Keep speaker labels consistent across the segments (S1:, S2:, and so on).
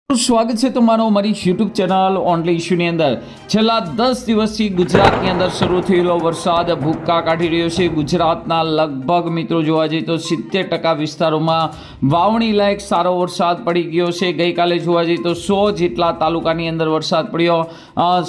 S1: સ્વાગત છે તમારો અમારી યુટ્યુબ ચેનલ ઓનલી ઇશ્યુની અંદર। છેલ્લા 10 દિવસથી ગુજરાતની અંદર શરૂ થયેલો વરસાદ ભૂક્કા કાઢી રહ્યો છે। ગુજરાતના લગભગ મિત્રો જોવા જઈએ તો 70% વિસ્તારોમાં વાવણી લાયક સારો વરસાદ પડી ગયો છે। ગઈકાલે જોવા જઈએ તો 100 જેટલા તાલુકાની અંદર વરસાદ પડ્યો।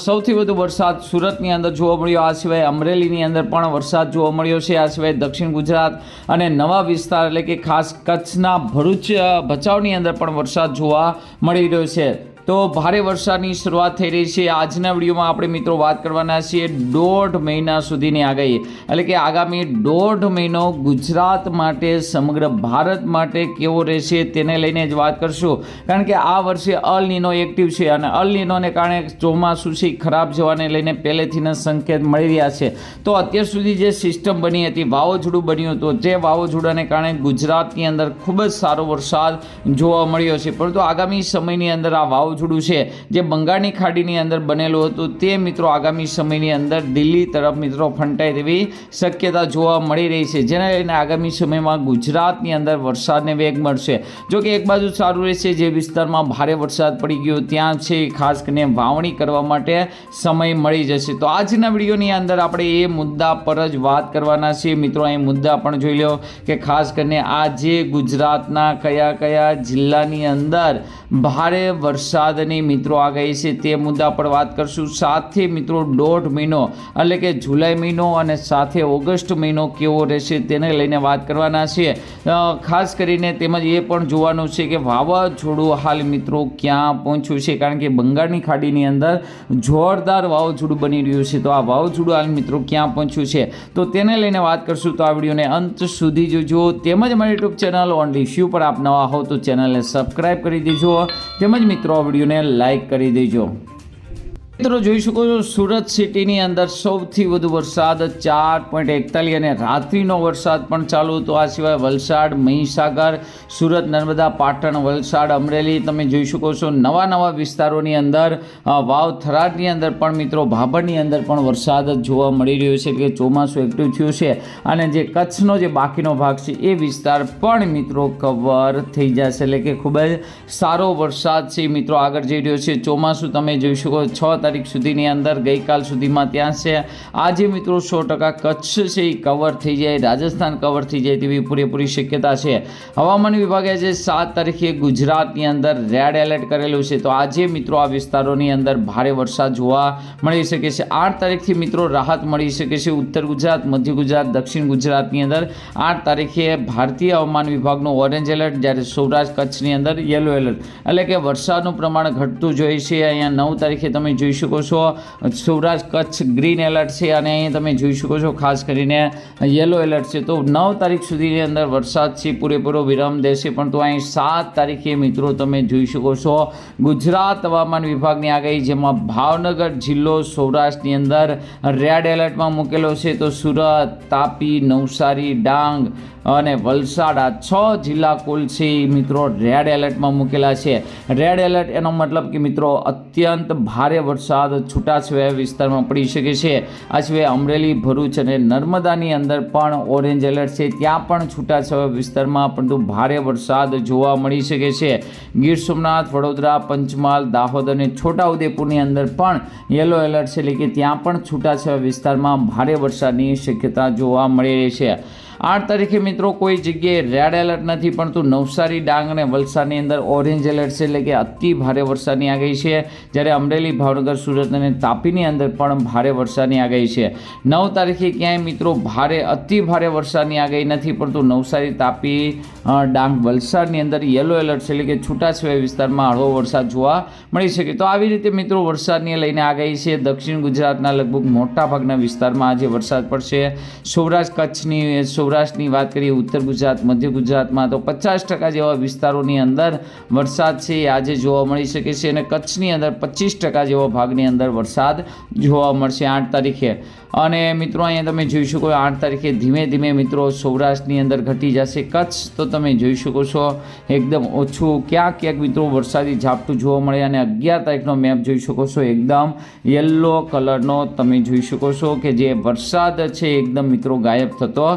S1: સૌથી વધુ વરસાદ સુરતની અંદર જોવા મળ્યો। આ સિવાય અમરેલીની અંદર પણ વરસાદ જોવા મળ્યો છે। આ સિવાય દક્ષિણ ગુજરાત અને નવા વિસ્તાર એટલે કે ખાસ કચ્છના ભરૂચ ભચાઉની અંદર પણ વરસાદ જોવા મળી રહ્યો છે। તો ભારે વરસાદની શરૂઆત થઈ રહી છે। આજના વિડીયોમાં આપણે મિત્રો વાત કરવાના છીએ 1.5 મહિના સુધીની આગાહી, એટલે કે આગામી 1.5 મહિનો ગુજરાત માટે સમગ્ર ભારત માટે કેવો રહેશે તેને લઈને જ વાત કરશું। કારણ કે આ વર્ષે અલ નીનો એક્ટિવ છે અને અલ નીનોને કારણે ચોમાસું છે ખરાબ જવાને લઈને પહેલેથી જ સંકેત મળી રહ્યા છે। તો અત્યાર સુધી જે સિસ્ટમ બની હતી, વાવાઝોડું બન્યું હતું, જે વાવાઝોડાને કારણે ગુજરાતની અંદર ખૂબ જ સારો વરસાદ જોવા મળ્યો છે। પરંતુ આગામી સમયની અંદર આ વાવાઝોડું છે જે બંગાળની ખાડીની અંદર બનેલું હતું તે મિત્રો આગામી સમયની અંદર દિલ્હી તરફ મિત્રો ફંટાય તેવી શક્યતા જોવા મળી રહી છે, જેને લઈને આગામી સમયમાં ગુજરાતની અંદર વરસાદને વેગ મળશે। જો કે એક બાજુ સારું રહેશે, જે વિસ્તારમાં ભારે વરસાદ પડી ગયો ત્યાં છે ખાસ કરીને વાવણી કરવા માટે સમય મળી જશે। તો આજના વિડીયોની અંદર આપણે એ મુદ્દા પર જ વાત કરવાના છીએ મિત્રો। અહીં મુદ્દા પણ જોઈ લો કે ખાસ કરીને આજે ગુજરાતના કયા કયા જિલ્લાની અંદર ભારે વરસાદની મિત્રો આગાહી છે તે મુદ્દા પર વાત કરશું। સાથે મિત્રો 1.5 મહિનો એટલે કે જુલાઈ મહિનો અને સાથે ઓગસ્ટ મહિનો કેવો રહેશે તેને લઈને વાત કરવાના છીએ। ખાસ કરીને તેમજ એ પણ જોવાનું છે કે વાવાઝોડું હાલ મિત્રો ક્યાં પહોંચ્યું છે, કારણ કે બંગાળની ખાડીની અંદર જોરદાર વાવાઝોડું બની રહ્યું છે। તો આ વાવાઝોડું હાલ મિત્રો ક્યાં પહોંચ્યું છે તો તેને લઈને વાત કરશું। તો આ વિડીયોને અંત સુધી જોજો। તેમજ અમારી યુટ્યુબ ચેનલ ઓનલી ઇશ્યુ પર આપ નવા હો તો ચેનલને સબસ્ક્રાઈબ કરી દેજો, તેમજ મિત્રો આ વિડીયોને લાઈક કરી દેજો। મિત્રો જોઈ શકો છો સુરત સિટીની અંદર સૌથી વધુ વરસાદ 4.41 અને રાત્રિનો વરસાદ પણ ચાલુ હતો। આ સિવાય વલસાડ, મહીસાગર, સુરત, નર્મદા, પાટણ, વલસાડ, અમરેલી તમે જોઈ શકો છો નવા વિસ્તારોની અંદર વાવ થરાદની અંદર પણ મિત્રો ભાભરની અંદર પણ વરસાદ જોવા મળી રહ્યો છે કે ચોમાસું એક્ટિવ થયું છે અને જે કચ્છનો જે બાકીનો ભાગ છે એ વિસ્તાર પણ મિત્રો કવર થઈ જશે, એટલે કે ખૂબ જ સારો વરસાદ છે મિત્રો આગળ જઈ રહ્યો છે। ચોમાસું તમે જોઈ શકો 6 તારીખ સુધીની અંદર ગઈકાલ સુધીમાં ત્યાં છે। આજે મિત્રો 100% કચ્છ છે એ કવર થઈ જાય, રાજસ્થાન કવર થઈ જાય તેવી પૂરેપૂરી શક્યતા છે। હવામાન વિભાગે આજે 7 તારીખે ગુજરાતની અંદર રેડ એલર્ટ કરેલું છે। તો આજે મિત્રો આ વિસ્તારોની અંદર ભારે વરસાદ જોવા મળી શકે છે। 8 તારીખથી મિત્રો રાહત મળી શકે છે ઉત્તર ગુજરાત, મધ્ય ગુજરાત, દક્ષિણ ગુજરાતની અંદર 8 તારીખે ભારતીય હવામાન વિભાગનું ઓરેન્જ એલર્ટ, જ્યારે સૌરાષ્ટ્ર કચ્છની અંદર યલો એલર્ટ, એટલે કે વરસાદનું પ્રમાણ ઘટતું જોઈએ છે। અહીંયા 9 તારીખે તમે જોઈ શકો છો સૌરાષ્ટ્ર કચ્છ ગ્રીન એલર્ટ છે અને અહીં તમે જોઈ શકો છો ખાસ કરીને યલો એલર્ટ છે। તો 9 તારીખ સુધીની અંદર વરસાદ છે પૂરેપૂરો વિરામ દેશે, પણ તો અહીં 7 તારીખે મિત્રો તમે જોઈ શકો છો ગુજરાત હવામાન વિભાગની આગાહી, જેમાં ભાવનગર જિલ્લો સૌરાષ્ટ્રની અંદર રેડ એલર્ટમાં મૂકેલો છે। તો સુરત, તાપી, નવસારી, ડાંગ અને વલસાડ આ 6 જિલ્લા કુલ છે મિત્રો રેડ એલર્ટમાં મૂકેલા છે। રેડ એલર્ટ એનો મતલબ કે મિત્રો અત્યંત ભારે વરસાદ છૂટાછવાયા વિસ્તારમાં પડી શકે છે। આ સિવાય અમરેલી, ભરૂચ અને નર્મદાની અંદર પણ ઓરેન્જ એલર્ટ છે, ત્યાં પણ છૂટાછવાયા વિસ્તારમાં પરંતુ ભારે વરસાદ જોવા મળી શકે છે। ગીર સોમનાથ, વડોદરા, પંચમહાલ, દાહોદ અને છોટાઉદેપુરની અંદર પણ યલો એલર્ટ છે, એટલે કે ત્યાં પણ છૂટાછવાયા વિસ્તારમાં ભારે વરસાદની શક્યતા જોવા મળી રહી છે। 8 તારીખે મિત્રો કોઈ જગ્યાએ રેડ એલર્ટ નથી, પરંતુ નવસારી, ડાંગ અને વલસાડની અંદર ઓરેન્જ એલર્ટ છે, એટલે કે અતિ ભારે વરસાદની આગાહી છે। જ્યારે અમરેલી, ભાવનગર, સુરત અને તાપીની અંદર પણ ભારે વરસાદની આગાહી છે। 9 તારીખે ક્યાંય મિત્રો અતિ ભારે વરસાદની આગાહી નથી, પરંતુ નવસારી, તાપી, ડાંગ, વલસાડની અંદર યલો એલર્ટ છે, એટલે કે છૂટાછવાયા વિસ્તારમાં હળવો વરસાદ જોવા મળી શકે। તો આવી રીતે મિત્રો વરસાદને લઈને આગાહી છે। દક્ષિણ ગુજરાતના લગભગ મોટાભાગના વિસ્તારમાં આજે વરસાદ પડશે। સૌરાષ્ટ્રની વાત કરીએ, ઉત્તર ગુજરાત, મધ્ય ગુજરાતમાં તો 50% જેવા વિસ્તારોની અંદર વરસાદ છે આજે જોવા મળી શકે છે અને કચ્છની અંદર 25% જેવા ભાગની અંદર વરસાદ જોવા મળશે 8 તારીખે। અને મિત્રો અહીંયા તમે જોઈ શકો 8 તારીખે ધીમે ધીમે મિત્રો સૌરાષ્ટ્રની અંદર ઘટી જશે। કચ્છ તો તમે જોઈ શકો છો એકદમ ઓછું, ક્યાંક મિત્રો વરસાદી ઝાપટું જોવા મળે અને 11 તારીખનો મેપ જોઈ શકો છો એકદમ યલો કલરનો તમે જોઈ શકો છો કે જે વરસાદ છે એકદમ મિત્રો ગાયબ થતો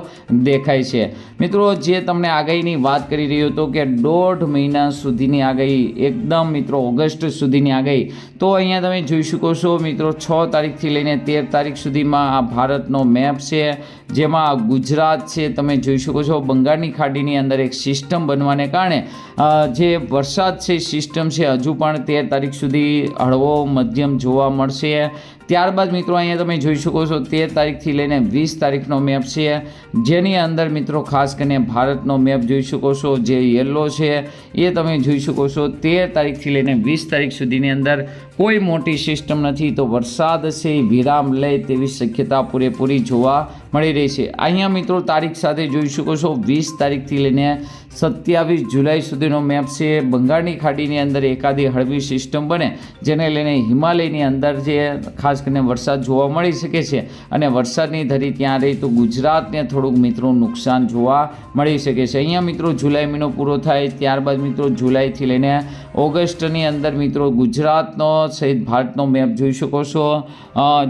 S1: દેખાય છે। મિત્રો જે તમને આગાહીની વાત કરી રહ્યો હતો કે 1.5 મહિના સુધીની આગાહી, એકદમ મિત્રો ઓગસ્ટ સુધીની આગાહી, તો અહીંયા તમે જોઈ શકો છો મિત્રો 6 તારીખથી લઈને 13 તારીખ સુધીમાં આ ભારતનો મેપ છે, જેમાં ગુજરાત છે તમે જોઈ શકો છો। બંગાળની ખાડીની અંદર એક સિસ્ટમ બનવાને કારણે જે વરસાદ છે સિસ્ટમ છે હજુ પણ 13 તારીખ સુધી હળવો મધ્યમ જોવા મળશે। ત્યારબાદ મિત્રો અહીંયા તમે જોઈ શકો છો 13 તારીખથી લઈને 20 તારીખનો મેપ છે, જેની અંદર મિત્રો ખાસ કરીને ભારતનો મેપ જોઈ શકો છો, જે યલો છે એ તમે જોઈ શકો છો। 13 તારીખથી લઈને 20 તારીખ સુધીની અંદર કોઈ મોટી સિસ્ટમ નથી, તો વરસાદ છે વિરામ લે તેવી શક્યતા પૂરેપૂરી જોવા મળી રહી છે। અહીંયા મિત્રો તારીખ સાથે જોઈ શકો છો 20 તારીખથી લઈને 27 જુલાઈ સુધીનો મેપ છે। બંગાળની ખાડીની અંદર એકાદી હળવી સિસ્ટમ બને, જેને લઈને હિમાલયની અંદર જે ખાસ કરીને વરસાદ જોવા મળી શકે છે, અને વરસાદની ધરી ત્યાં રહી તો ગુજરાતને થોડુંક મિત્રો નુકસાન જોવા મળી શકે છે। અહીંયા મિત્રો જુલાઈ મહિનો પૂરો થાય ત્યારબાદ મિત્રો જુલાઈથી લઈને ઓગસ્ટની અંદર મિત્રો ગુજરાતનો સહિત ભારતનો મેપ જોઈ શકો છો,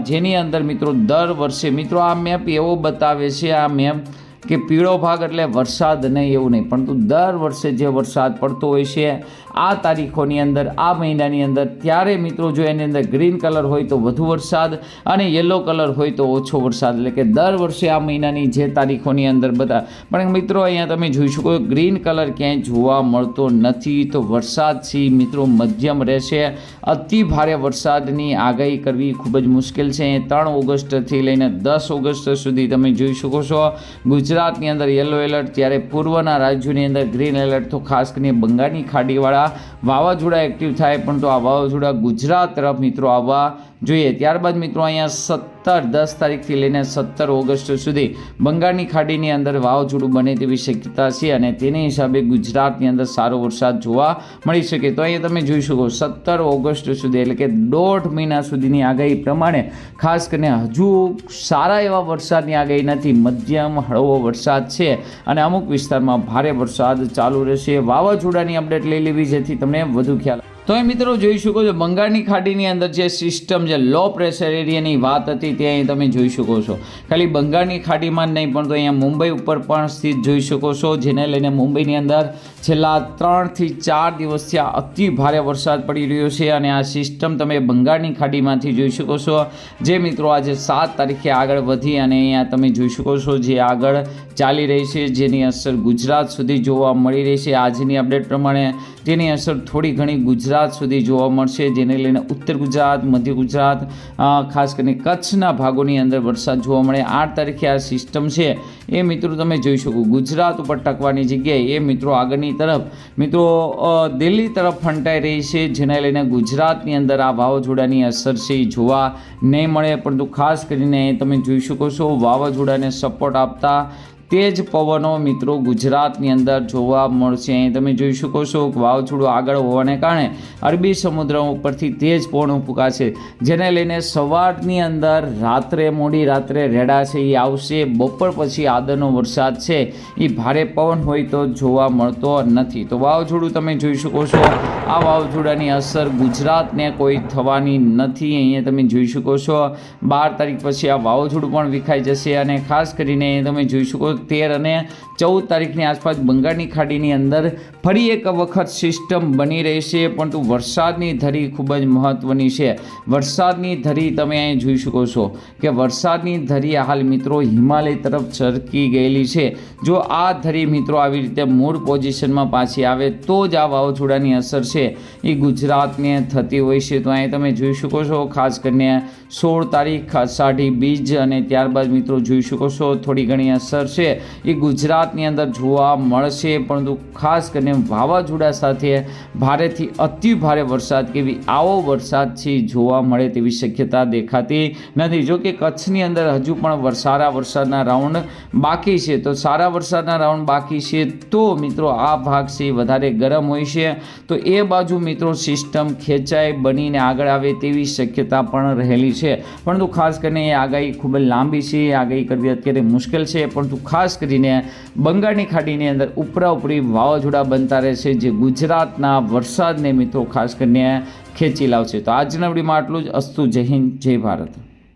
S1: જેની અંદર મિત્રો દર વર્ષે મિત્રો આ મેપ એવો બતાવે છે, આ મેપ કે પીળો ભાગ એટલે વરસાદ નહીં એવું નહીં, પરંતુ દર વર્ષે જે વરસાદ પડતો હોય છે આ તારીખોની અંદર, આ મહિનાની અંદર, ત્યારે મિત્રો જો એની અંદર ગ્રીન કલર હોય તો વધુ વરસાદ અને યલો કલર હોય તો ઓછો વરસાદ, એટલે કે દર વર્ષે આ મહિનાની જે તારીખોની અંદર બધા, પણ મિત્રો અહીંયા તમે જોઈ શકો ગ્રીન કલર ક્યાંય જોવા મળતો નથી, તો વરસાદ છે મિત્રો મધ્યમ રહેશે। અતિ ભારે વરસાદની આગાહી કરવી ખૂબ જ મુશ્કેલ છે। 3 ઓગસ્ટથી લઈને 10 ઓગસ્ટ સુધી તમે જોઈ શકો છો ગુજરાતની અંદર યલો એલર્ટ, ત્યારે પૂર્વના રાજ્યોની અંદર ગ્રીન એલર્ટ, તો ખાસ કરીને બંગાળની ખાડીવાળા વાવાઝોડા એક્ટિવ થાય, પણ તો આ વાવાઝોડા ગુજરાત તરફ મિત્રો આવવા જોઈએ। ત્યારબાદ મિત્રો અહીંયા 10 તારીખથી લઈને 17 ઓગસ્ટ સુધી બંગાળની ખાડીની અંદર વાવાઝોડું બને તેવી શક્યતા છે, અને તેની હિસાબે ગુજરાતની અંદર સારો વરસાદ જોવા મળી શકે। તો અહીંયા તમે જોઈ શકો 17 ઓગસ્ટ સુધી, એટલે કે 1.5 મહિના સુધીની આગાહી પ્રમાણે ખાસ કરીને હજુ સારા એવા વરસાદની આગાહી નથી, મધ્યમ હળવો વરસાદ છે, અને અમુક વિસ્તારમાં ભારે વરસાદ ચાલુ રહેશે। વાવાઝોડાની અપડેટ લઈ લેવી જેથી તમને વધુ ખ્યાલ। તો એ મિત્રો જોઈ શકો છો બંગાળની ખાડીની અંદર જે સિસ્ટમ, જે લો પ્રેશર એરિયાની વાત હતી તે અહીં તમે જોઈ શકો છો। ખાલી બંગાળની ખાડીમાં જ નહીં, પણ તો અહીંયા મુંબઈ ઉપર પણ સ્થિત જોઈ શકો છો, જેને લઈને મુંબઈની અંદર છેલ્લા 3 થી 4 દિવસથી આ અતિ ભારે વરસાદ પડી રહ્યો છે, અને આ સિસ્ટમ તમે બંગાળની ખાડીમાંથી જોઈ શકો છો, જે મિત્રો આજે 7 તારીખે આગળ વધી અને અહીંયા તમે જોઈ શકો છો જે આગળ ચાલી રહી છે, જેની અસર ગુજરાત સુધી જોવા મળી રહી છે। આજની અપડેટ પ્રમાણે તેની અસર થોડી ઘણી ગુજરાત સુધી જોવા મળશે, જેને લઈને ઉત્તર ગુજરાત, મધ્ય ગુજરાત, ખાસ કરીને કચ્છના ભાગોની અંદર વરસાદ જોવા મળે। 8 તારીખે આ સિસ્ટમ છે એ મિત્રો તમે જોઈ શકો ગુજરાત ઉપર ટકવાની જગ્યાએ એ મિત્રો આગળની તરફ મિત્રો દિલ્હી તરફ ફંટાઈ રહી છે, જેને લઈને ગુજરાતની અંદર આ વાવાઝોડાની અસર છે એ જોવા નહીં મળે, પરંતુ ખાસ કરીને તમે જોઈ શકો છો વાવાઝોડાને સપોર્ટ આપતા તેજ પવનો મિત્રો ગુજરાતની અંદર જોવા મળશે। અહીં તમે જોઈ શકો છો વાવાઝોડું આગળ હોવાને કારણે અરબી સમુદ્ર ઉપરથી તેજ પવન ફૂંકાશે, જેને લઈને સવારની અંદર રાત્રે મોડી રાત્રે રેડા છે એ આવશે। બપોર પછી આદરનો વરસાદ છે એ ભારે પવન હોય તો જોવા મળતો નથી। તો વાવાઝોડું તમે જોઈ શકો છો, આ વાવાઝોડાની અસર ગુજરાતને કોઈ થવાની નથી। અહીંયા તમે જોઈ શકો છો 12 તારીખ પછી આ વાવાઝોડું પણ વિખાઈ જશે, અને ખાસ કરીને તમે જોઈ શકો 13 અને 14 તારીખની આસપાસ બંગાળની ખાડીની અંદર ફરી એક વખત સિસ્ટમ બની રહેશે, પરંતુ વરસાદની ધરી ખૂબ જ મહત્વની છે। વરસાદની ધરી તમે અહીં જોઈ શકો છો કે વરસાદની ધરી હાલ મિત્રો હિમાલય તરફ સરકી ગયેલી છે। જો આ ધરી મિત્રો આવી રીતે મૂળ પોઝિશનમાં પાછી આવે તો જ આ વાવાઝોડાની અસર છે એ ગુજરાતને થતી હોય છે। તો અહીં તમે જોઈ શકો છો ખાસ કરીને 16 તારીખ અષાઢી બીજ, અને ત્યારબાદ મિત્રો જોઈ શકો છો થોડી ઘણી અસર છે એ ગુજરાતની અંદર જોવા મળશે, પરંતુ ખાસ કરીને વાવાઝોડા સાથે ભારેથી અતિ ભારે વરસાદ કેવી આવો વરસાદ છે જોવા મળે તેવી શક્યતા દેખાતી નથી। જો કે કચ્છની અંદર હજુ પણ સારા વરસાદના રાઉન્ડ બાકી છે, તો સારા વરસાદના રાઉન્ડ બાકી છે તો મિત્રો આ ભાગ છે વધારે ગરમ હોય છે, તો એ બાજુ મિત્રો સિસ્ટમ ખેંચાય બનીને આગળ આવે તેવી શક્યતા પણ રહેલી છે। પરંતુ ખાસ કરીને એ આગાહી ખૂબ જ લાંબી છે, આગાહી કરવી અત્યારે મુશ્કેલ છે, પરંતુ ખાસ કરીને બંગાળની ખાડીની અંદર ઉપરા ઉપરી વાવાઝોડા બનતા રહેશે, જે ગુજરાતના વરસાદને મિત્રો ખાસ કરીને ખેંચી લાવશે। તો આજના વિડીયોમાં આટલું જ। અસ્તુ, જય હિન્દ, જય ભારત।